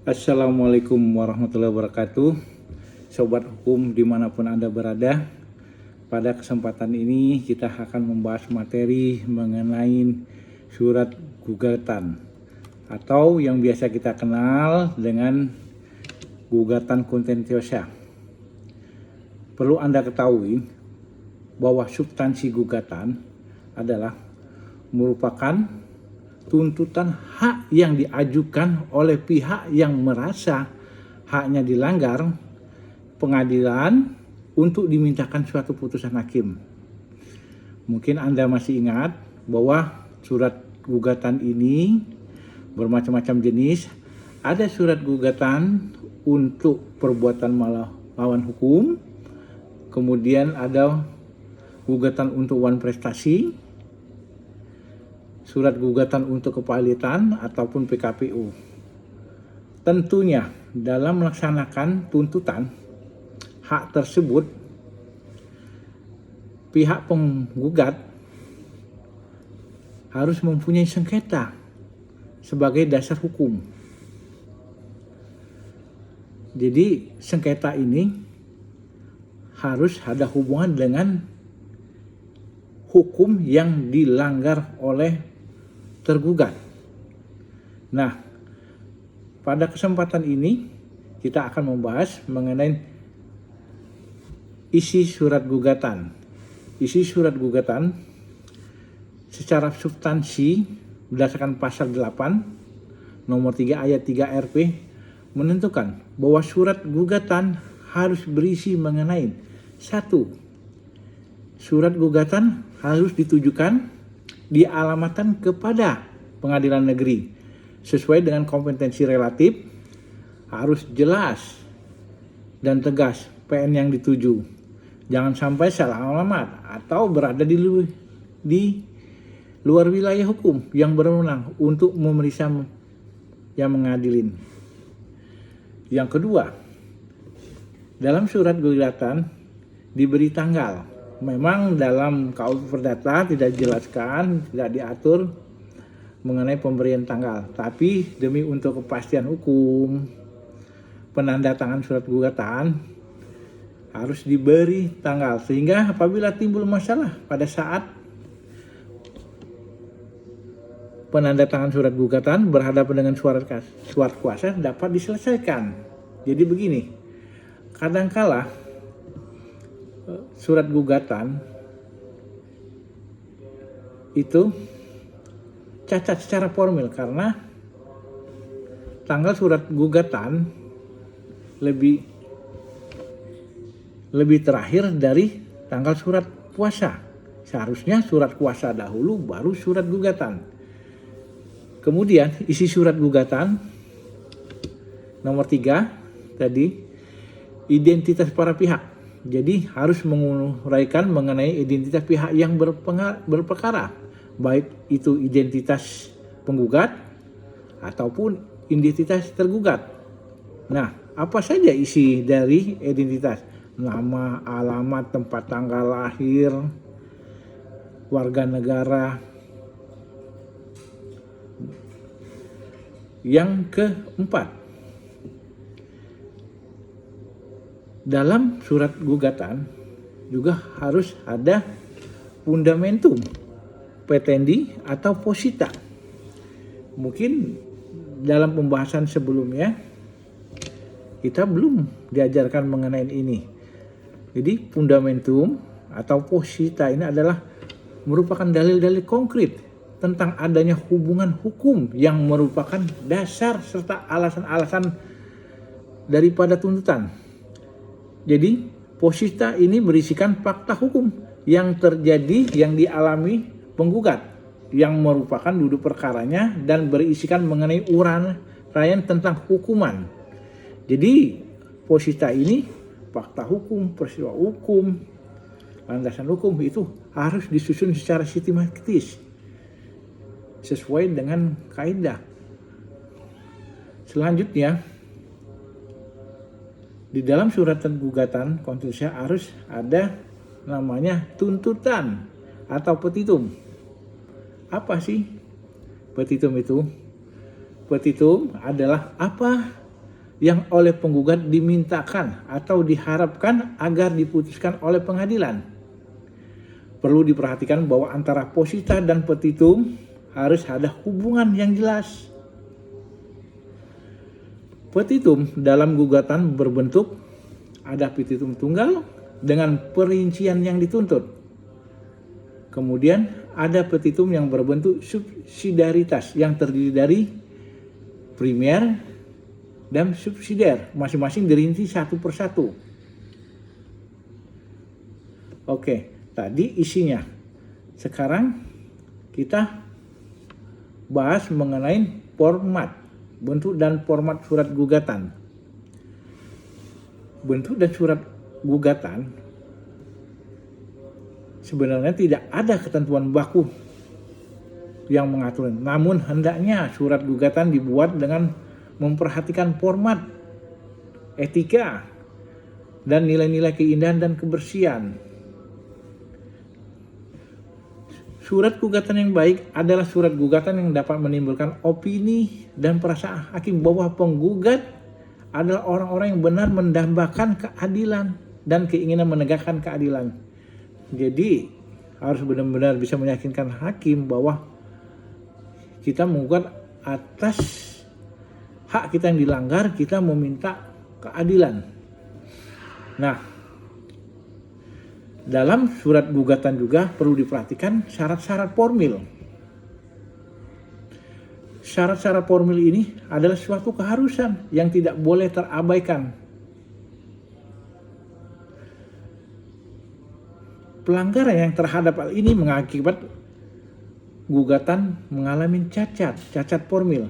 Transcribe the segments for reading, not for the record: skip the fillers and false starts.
Assalamualaikum warahmatullahi wabarakatuh. Sobat hukum dimanapun Anda berada, pada kesempatan ini kita akan membahas materi mengenai surat gugatan atau yang biasa kita kenal dengan gugatan kontentiosa. Perlu Anda ketahui bahwa substansi gugatan adalah merupakan tuntutan hak yang diajukan oleh pihak yang merasa haknya dilanggar pengadilan untuk dimintakan suatu putusan hakim. Mungkin Anda masih ingat bahwa surat gugatan ini bermacam-macam jenis. Ada surat gugatan untuk perbuatan melawan hukum, kemudian ada gugatan untuk wan prestasi, surat gugatan untuk kepalitan ataupun PKPU. Tentunya dalam melaksanakan tuntutan hak tersebut, pihak penggugat harus mempunyai sengketa sebagai dasar hukum. Jadi sengketa ini harus ada hubungan dengan hukum yang dilanggar oleh tergugat. Nah, pada kesempatan ini kita akan membahas mengenai isi surat gugatan. Isi surat gugatan secara substansi berdasarkan pasal 8 nomor 3 ayat 3 RP menentukan bahwa surat gugatan harus berisi mengenai 1. Surat gugatan harus ditujukan dialamatkan kepada pengadilan negeri sesuai dengan kompetensi relatif, harus jelas dan tegas PN yang dituju. Jangan sampai salah alamat atau berada di luar wilayah hukum yang berwenang untuk memeriksa yang mengadilin. Yang kedua, dalam surat gugatan diberi tanggal. Memang dalam KUH Perdata tidak dijelaskan, tidak diatur mengenai pemberian tanggal. Tapi demi untuk kepastian hukum, penandatangan surat gugatan harus diberi tanggal. Sehingga apabila timbul masalah pada saat penandatangan surat gugatan berhadapan dengan surat kuasa dapat diselesaikan. Jadi begini, kadangkala surat gugatan itu cacat secara formil karena tanggal surat gugatan lebih terakhir dari tanggal surat kuasa. Seharusnya surat kuasa dahulu baru surat gugatan. Kemudian isi surat gugatan nomor 3 tadi, identitas para pihak. Jadi harus menguraikan mengenai identitas pihak yang berperkara, baik itu identitas penggugat ataupun identitas tergugat. Nah, apa saja isi dari identitas? Nama, alamat, tempat tanggal lahir, warga negara. Yang keempat, dalam surat gugatan juga harus ada fundamentum petendi atau posita. Mungkin dalam pembahasan sebelumnya kita belum diajarkan mengenai ini. Jadi fundamentum atau posita ini adalah merupakan dalil-dalil konkret tentang adanya hubungan hukum yang merupakan dasar serta alasan-alasan daripada tuntutan. Jadi posita ini berisikan fakta hukum yang terjadi, yang dialami penggugat, yang merupakan duduk perkaranya dan berisikan mengenai uraian tentang hukuman. Jadi posita ini fakta hukum, peristiwa hukum, landasan hukum itu harus disusun secara sistematis sesuai dengan kaidah. Selanjutnya, di dalam surat gugatan kontentiosa harus ada namanya tuntutan atau petitum. Apa sih petitum itu? Petitum adalah apa yang oleh penggugat dimintakan atau diharapkan agar diputuskan oleh pengadilan. Perlu diperhatikan bahwa antara posita dan petitum harus ada hubungan yang jelas. Petitum dalam gugatan berbentuk ada petitum tunggal dengan perincian yang dituntut. Kemudian ada petitum yang berbentuk subsidiaritas yang terdiri dari primer dan subsidiar, masing-masing dirinci satu persatu. Oke, tadi isinya. Sekarang kita bahas mengenai format, bentuk dan format surat gugatan. Bentuk dan surat gugatan sebenarnya tidak ada ketentuan baku yang mengatur. Namun hendaknya surat gugatan dibuat dengan memperhatikan format, etika, dan nilai-nilai keindahan dan kebersihan. Surat gugatan yang baik adalah surat gugatan yang dapat menimbulkan opini dan perasaan hakim bahwa penggugat adalah orang-orang yang benar mendambakan keadilan dan keinginan menegakkan keadilan. Jadi harus benar-benar bisa meyakinkan hakim bahwa kita menggugat atas hak kita yang dilanggar, kita meminta keadilan. Nah, dalam surat gugatan juga perlu diperhatikan syarat-syarat formil. Syarat-syarat formil ini adalah suatu keharusan yang tidak boleh terabaikan. Pelanggaran yang terhadap hal ini mengakibat gugatan mengalami cacat formil.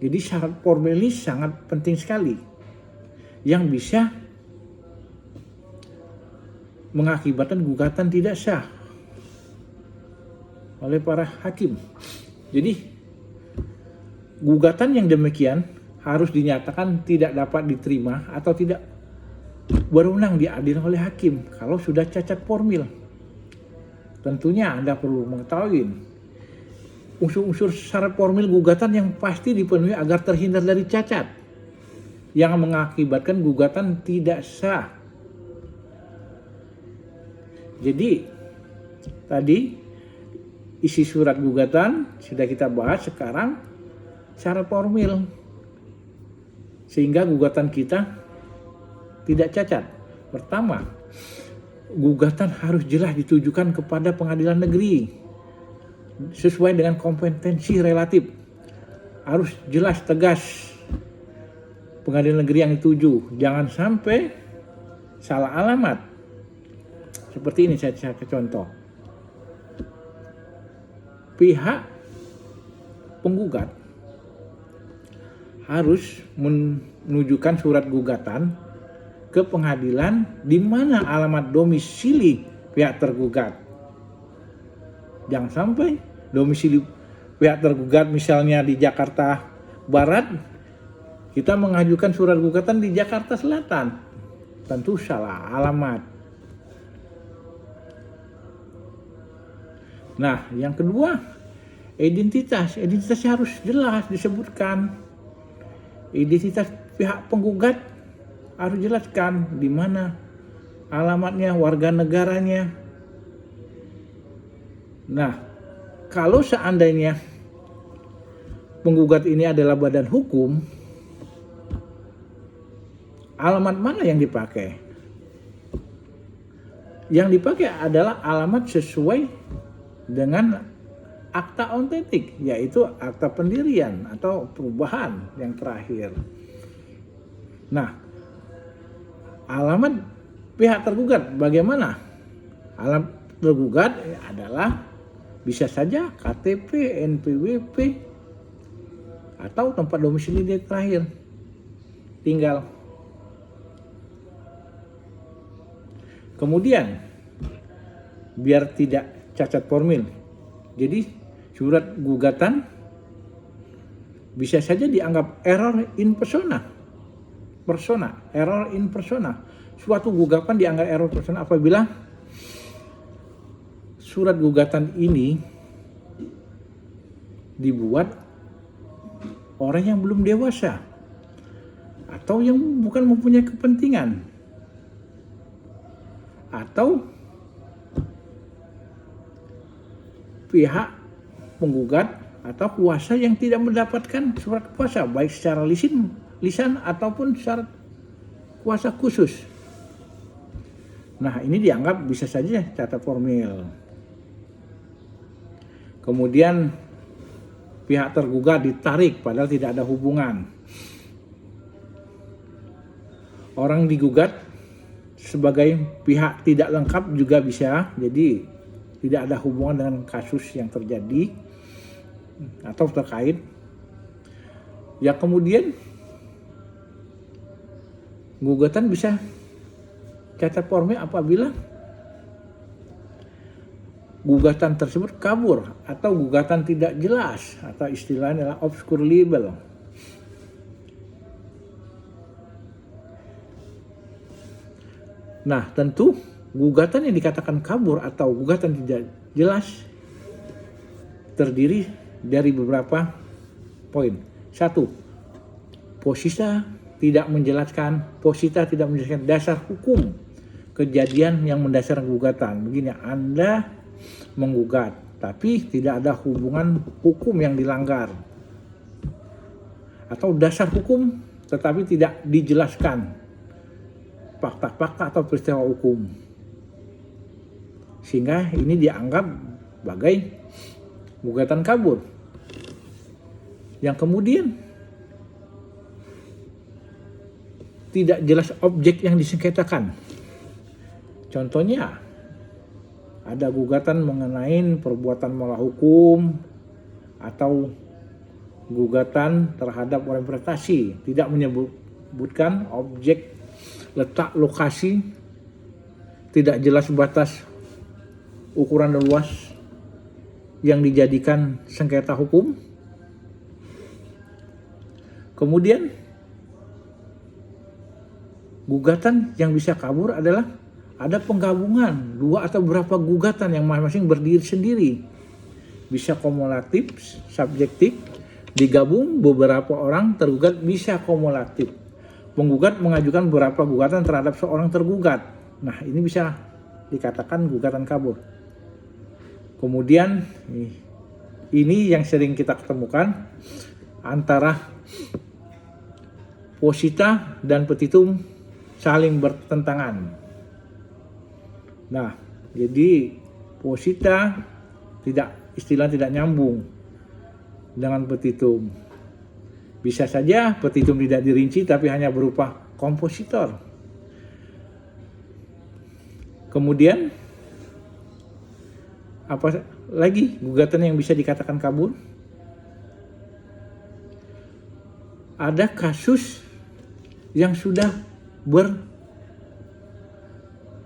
Jadi syarat formil ini sangat penting sekali yang bisa mengakibatkan gugatan tidak sah oleh para hakim. Jadi gugatan yang demikian harus dinyatakan tidak dapat diterima atau tidak berwenang diadili oleh hakim kalau sudah cacat formil. Tentunya Anda perlu mengetahui unsur-unsur syarat formil gugatan yang pasti dipenuhi agar terhindar dari cacat yang mengakibatkan gugatan tidak sah. Jadi tadi isi surat gugatan sudah kita bahas, sekarang syarat formil sehingga gugatan kita tidak cacat. Pertama, gugatan harus jelas ditujukan kepada pengadilan negeri sesuai dengan kompetensi relatif. Harus jelas tegas pengadilan negeri yang dituju, jangan sampai salah alamat. Seperti ini saya contoh. Pihak penggugat harus menunjukkan surat gugatan ke pengadilan di mana alamat domisili pihak tergugat. Jangan sampai domisili pihak tergugat misalnya di Jakarta Barat, kita mengajukan surat gugatan di Jakarta Selatan. Tentu salah alamat. Nah, yang kedua, identitas harus jelas disebutkan. Identitas pihak penggugat harus jelaskan di mana alamatnya, warga negaranya. Nah, kalau seandainya penggugat ini adalah badan hukum, alamat mana yang dipakai? Yang dipakai adalah alamat sesuai dengan akta otentik, yaitu akta pendirian atau perubahan yang terakhir. Nah, alamat pihak tergugat bagaimana? Alamat tergugat adalah bisa saja KTP, NPWP, atau tempat domisili dia terakhir tinggal. Kemudian, biar tidak cacat formil, jadi surat gugatan bisa saja dianggap error in persona. Error in persona. Suatu gugatan dianggap error persona apabila surat gugatan ini dibuat orang yang belum dewasa atau yang bukan mempunyai kepentingan, atau pihak penggugat atau kuasa yang tidak mendapatkan surat kuasa baik secara lisan ataupun syarat kuasa khusus. Nah, ini dianggap bisa saja cacat formil. Kemudian pihak tergugat ditarik padahal tidak ada hubungan. Orang digugat sebagai pihak tidak lengkap juga bisa, jadi tidak ada hubungan dengan kasus yang terjadi atau terkait. Ya, kemudian gugatan bisa cacat formil apabila gugatan tersebut kabur atau gugatan tidak jelas, atau istilahnya adalah obscure libel. Nah, tentu gugatan yang dikatakan kabur atau gugatan tidak jelas terdiri dari beberapa poin. 1. Posita tidak menjelaskan dasar hukum kejadian yang mendasarkan gugatan. Begini, Anda menggugat, tapi tidak ada hubungan hukum yang dilanggar. Atau dasar hukum tetapi tidak dijelaskan fakta-fakta atau peristiwa hukum. Sehingga ini dianggap sebagai gugatan kabur. Yang kemudian tidak jelas objek yang disengketakan. Contohnya, ada gugatan mengenai perbuatan melawan hukum atau gugatan terhadap orang prestasi, tidak menyebutkan objek, letak, lokasi, tidak jelas batas ukuran dan luas yang dijadikan sengketa hukum. Kemudian gugatan yang bisa kabur adalah ada penggabungan dua atau beberapa gugatan yang masing-masing berdiri sendiri. Bisa kumulatif, subjektif, digabung beberapa orang tergugat bisa kumulatif. Penggugat mengajukan beberapa gugatan terhadap seorang tergugat. Nah, ini bisa dikatakan gugatan kabur. Kemudian ini yang sering kita ketemukan antara posita dan petitum saling bertentangan. Nah, jadi posita tidak nyambung dengan petitum. Bisa saja petitum tidak dirinci tapi hanya berupa kompositor. Kemudian apa lagi gugatan yang bisa dikatakan kabur? Ada kasus yang sudah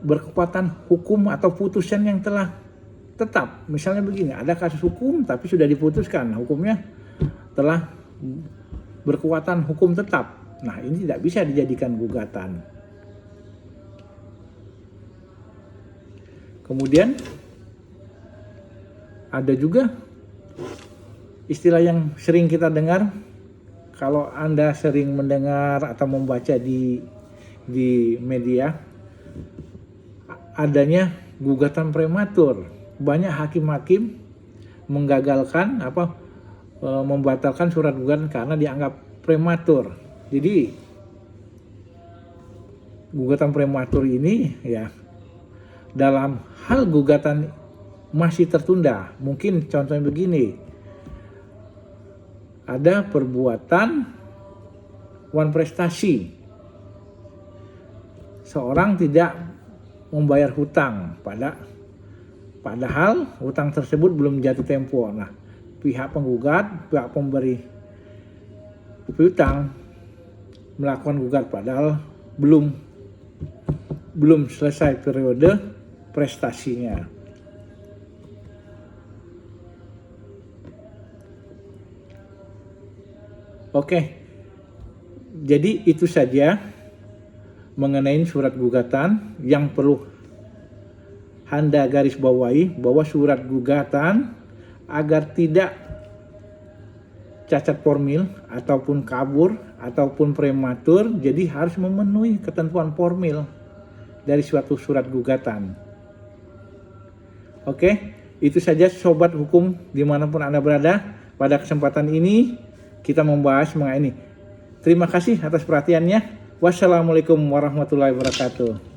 berkekuatan hukum atau putusan yang telah tetap. Misalnya begini, ada kasus hukum tapi sudah diputuskan, hukumnya telah berkekuatan hukum tetap. Nah, ini tidak bisa dijadikan gugatan. Kemudian ada juga istilah yang sering kita dengar, kalau Anda sering mendengar atau membaca di media, adanya gugatan prematur. Banyak hakim-hakim menggagalkan membatalkan surat gugatan karena dianggap prematur. Jadi gugatan prematur ini ya dalam hal gugatan masih tertunda. Mungkin contohnya begini. Ada perbuatan wan prestasi. Seorang tidak membayar hutang padahal hutang tersebut belum jatuh tempo. Nah, pihak penggugat, pihak pemberi hutang melakukan gugat padahal belum selesai periode prestasinya. Oke. Jadi itu saja mengenai surat gugatan. Yang perlu Anda garis bawahi bahwa surat gugatan agar tidak cacat formil ataupun kabur ataupun prematur, jadi harus memenuhi ketentuan formil dari suatu surat gugatan. Oke, itu saja sobat hukum dimanapun Anda berada. Pada kesempatan ini kita membahas mengenai ini. Terima kasih atas perhatiannya. Wassalamualaikum warahmatullahi wabarakatuh.